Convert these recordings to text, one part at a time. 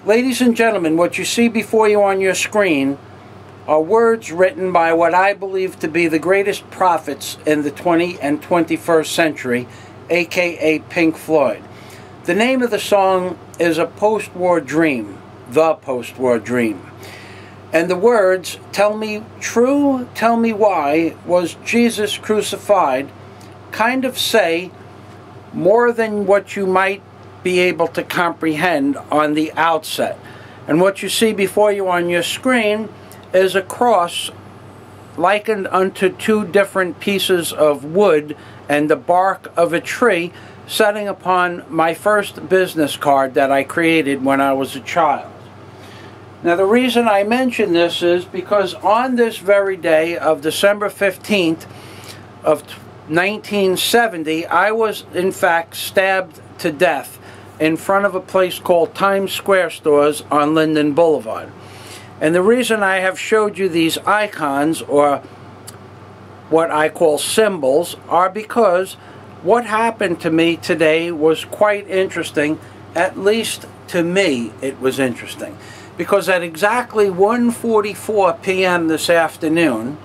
Ladies and gentlemen, what you see before you on your screen are words written by what I believe to be the greatest prophets in the 20th and 21st century, aka Pink Floyd. The name of the song is A Post-War Dream, The Post-War Dream. And the words, "Tell me true, tell me why, was Jesus crucified," kind of say more than what you might be able to comprehend on the outset. And what you see before you on your screen is a cross likened unto two different pieces of wood and the bark of a tree setting upon my first business card that I created when I was a child. Now the reason I mention this is because on this very day of December 15th of 1970, I was in fact stabbed to death in front of a place called Times Square Stores on Linden Boulevard. And the reason I have showed you these icons, or what I call symbols, are because what happened to me today was quite interesting. At least to me it was interesting. Because at exactly 1:44 p.m. this afternoon,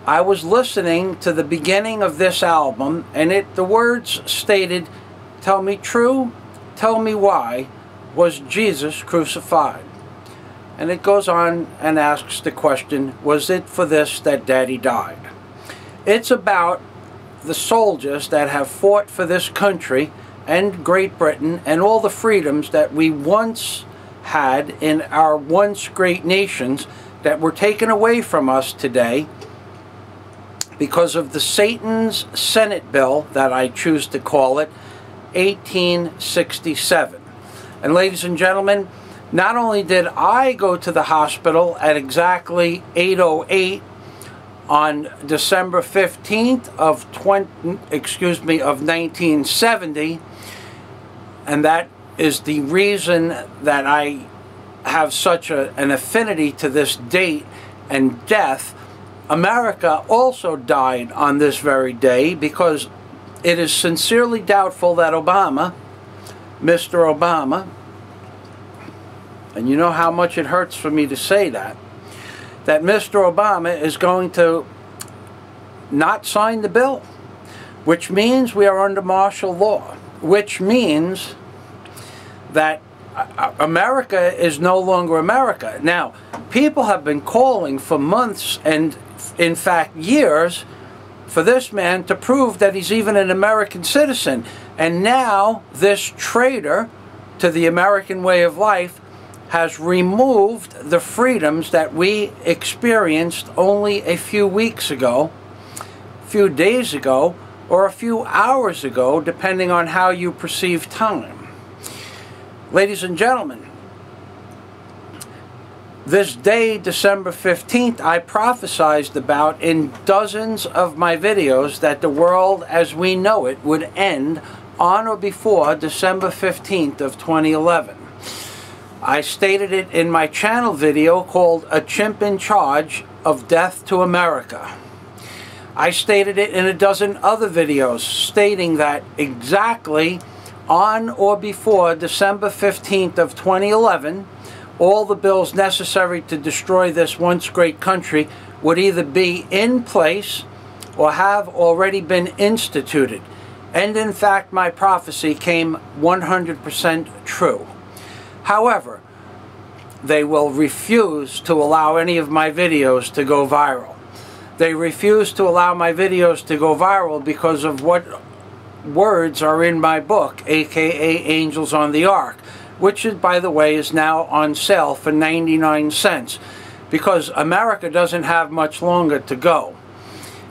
I was listening to the beginning of this album, and the words stated, "Tell me true, tell me why, was Jesus crucified?" And it goes on and asks the question, was it for this that Daddy died? It's about the soldiers that have fought for this country and Great Britain and all the freedoms that we once had in our once great nations that were taken away from us today because of the Satan's Senate bill, that I choose to call it, 1867. And ladies and gentlemen, not only did I go to the hospital at exactly 8:08 on December 15th of 1970, and that is the reason that I have such an affinity to this date and death. America also died on this very day, because it is sincerely doubtful that Obama, Mr. Obama, and you know how much it hurts for me to say that Mr. Obama is going to not sign the bill, which means we are under martial law, which means that America is no longer America. Now, people have been calling for months and, in fact, years for this man to prove that he's even an American citizen. And now this traitor to the American way of life has removed the freedoms that we experienced only a few weeks ago, a few days ago, or a few hours ago, depending on how you perceive time. Ladies and gentlemen, this day, December 15th, I prophesied about in dozens of my videos that the world as we know it would end on or before December 15th of 2011. I stated it in my channel video called "A Chimp in Charge of Death to America." I stated it in a dozen other videos stating that exactly on or before December 15th of 2011, all the bills necessary to destroy this once great country would either be in place or have already been instituted. And in fact, my prophecy came 100% true. However, they will refuse to allow any of my videos to go viral. They refuse to allow my videos to go viral because of what words are in my book, aka Angels on the Ark, which, by the way, is now on sale for 99 cents, because America doesn't have much longer to go.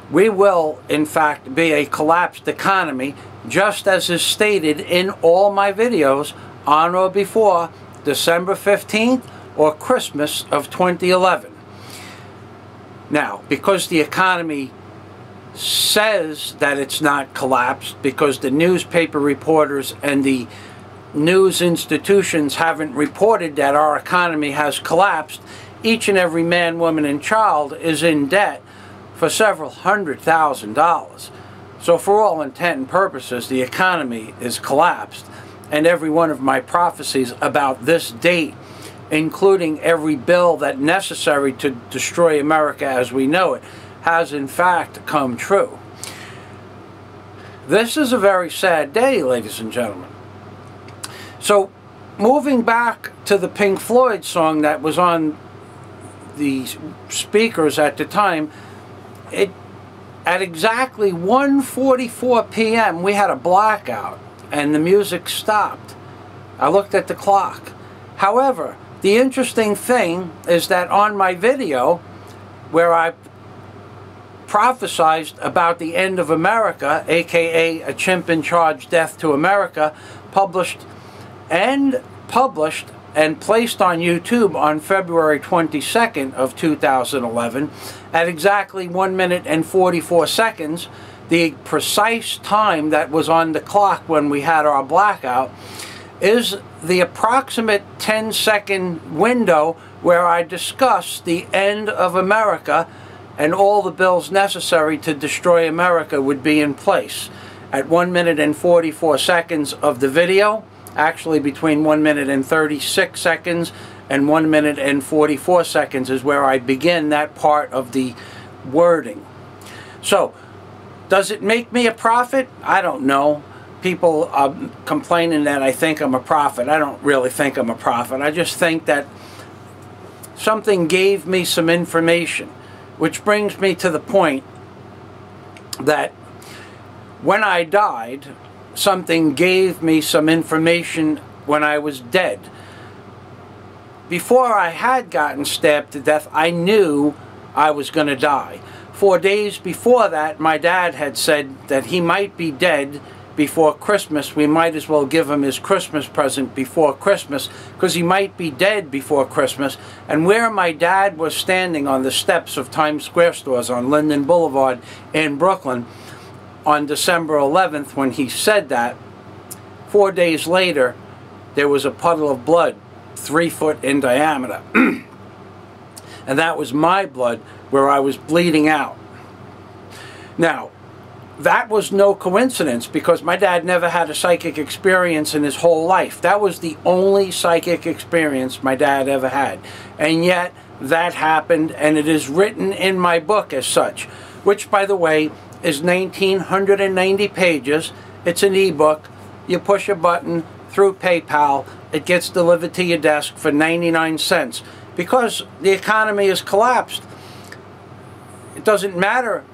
We will, in fact, be a collapsed economy, just as is stated in all my videos on or before December 15th or Christmas of 2011. Now, because the economy says that it's not collapsed, because the newspaper reporters and the news institutions haven't reported that our economy has collapsed, each and every man, woman, and child is in debt for several $100,000. So for all intent and purposes, the economy is collapsed. and every one of my prophecies about this date, including every bill that necessary to destroy America as we know it, has in fact come true. This is a very sad day, ladies and gentlemen. So, moving back to the Pink Floyd song that was on the speakers at the time, at exactly 1:44 p.m. we had a blackout and the music stopped. I looked at the clock. However, the interesting thing is that on my video, where I prophesied about the end of America, aka A Chimp in Charge, Death to America, published and placed on YouTube on February 22nd of 2011 at exactly 1 minute and 44 seconds, the precise time that was on the clock when we had our blackout, is the approximate 10-second window where I discuss the end of America and all the bills necessary to destroy America would be in place. At 1 minute and 44 seconds of the video, actually between 1 minute and 36 seconds and 1 minute and 44 seconds is where I begin that part of the wording. So, does it make me a prophet? I don't know. People are complaining that I think I'm a prophet. I don't really think I'm a prophet. I just think that something gave me some information, which brings me to the point that when I died, something gave me some information when I was dead. Before I had gotten stabbed to death, I knew I was going to die. 4 days before that, my dad had said that he might be dead before Christmas. We might as well give him his Christmas present before Christmas, because he might be dead before Christmas. And where my dad was standing on the steps of Times Square stores on Linden Boulevard in Brooklyn on December 11th, when he said that, 4 days later, there was a puddle of blood 3 foot in diameter. And that was my blood, where I was bleeding out. Now, that was no coincidence, because my dad never had a psychic experience in his whole life. That was the only psychic experience my dad ever had. And yet, that happened, and it is written in my book as such, which, by the way, is 1,990 pages. It's an ebook. You push a button through PayPal. It gets delivered to your desk for 99 cents. Because the economy has collapsed, it doesn't matter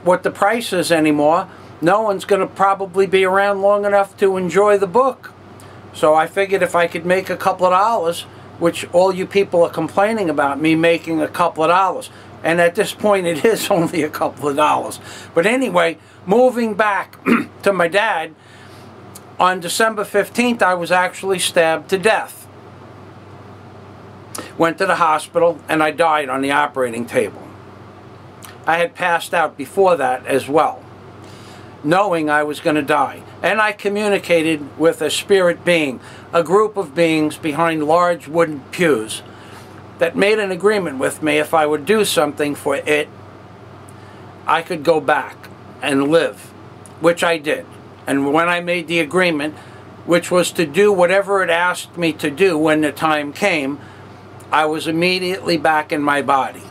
what the price is anymore. No one's going to probably be around long enough to enjoy the book. So I figured if I could make a couple of dollars, which all you people are complaining about me making a couple of dollars, and at this point it is only a couple of dollars. But anyway, moving back to my dad, on December 15th I was actually stabbed to death. Went to the hospital and I died on the operating table. I had passed out before that as well, knowing I was going to die. And I communicated with a spirit being, a group of beings behind large wooden pews, that made an agreement with me if I would do something for it, I could go back and live, which I did. And when I made the agreement, which was to do whatever it asked me to do when the time came, I was immediately back in my body.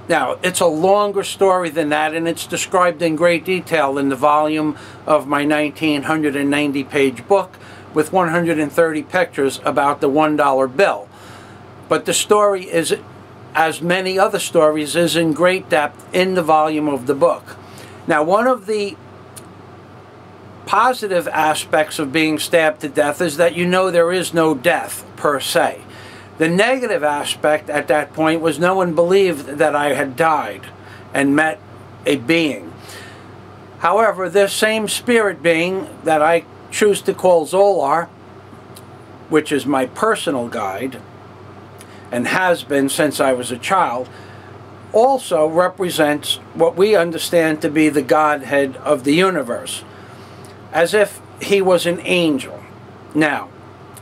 Now, it's a longer story than that, and it's described in great detail in the volume of my 1,990-page book with 130 pictures about the $1 bill. But the story is, as many other stories, is in great depth in the volume of the book. Now, one of the positive aspects of being stabbed to death is that you know there is no death per se. The negative aspect at that point was no one believed that I had died and met a being. However, this same spirit being that I choose to call Zolar, which is my personal guide, and has been since I was a child, also represents what we understand to be the Godhead of the universe, as if he was an angel. Now,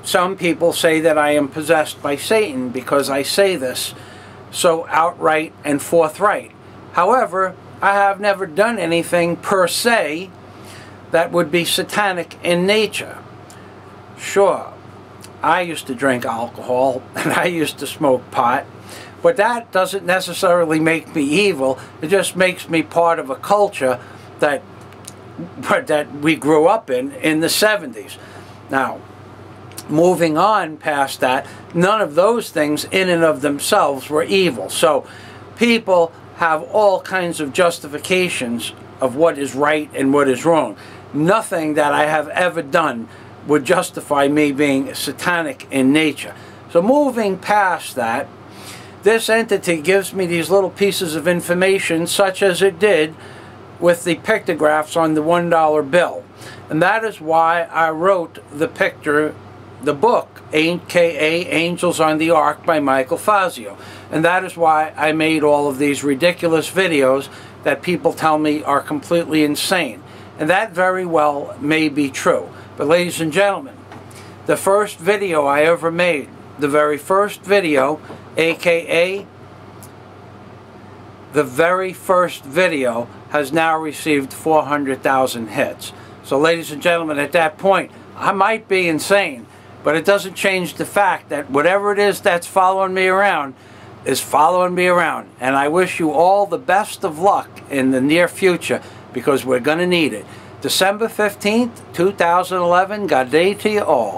some people say that I am possessed by Satan because I say this so outright and forthright. However, I have never done anything per se that would be satanic in nature. Sure, I used to drink alcohol and I used to smoke pot, but that doesn't necessarily make me evil. It just makes me part of a culture that we grew up in the 70s. Now, moving on past that, none of those things in and of themselves were evil. So people have all kinds of justifications of what is right and what is wrong. Nothing that I have ever done would justify me being satanic in nature. So moving past that, this entity gives me these little pieces of information, such as it did with the pictographs on the $1 bill. And that is why I wrote the book, aka Angels on the Ark by Michael Fazio. And that is why I made all of these ridiculous videos that people tell me are completely insane. And that very well may be true. But ladies and gentlemen, the first video I ever made, the very first video, aka the very first video, has now received 400,000 hits. So ladies and gentlemen, at that point, I might be insane, but it doesn't change the fact that whatever it is that's following me around is following me around. And I wish you all the best of luck in the near future, because we're going to need it. December 15th, 2011, God day to you all.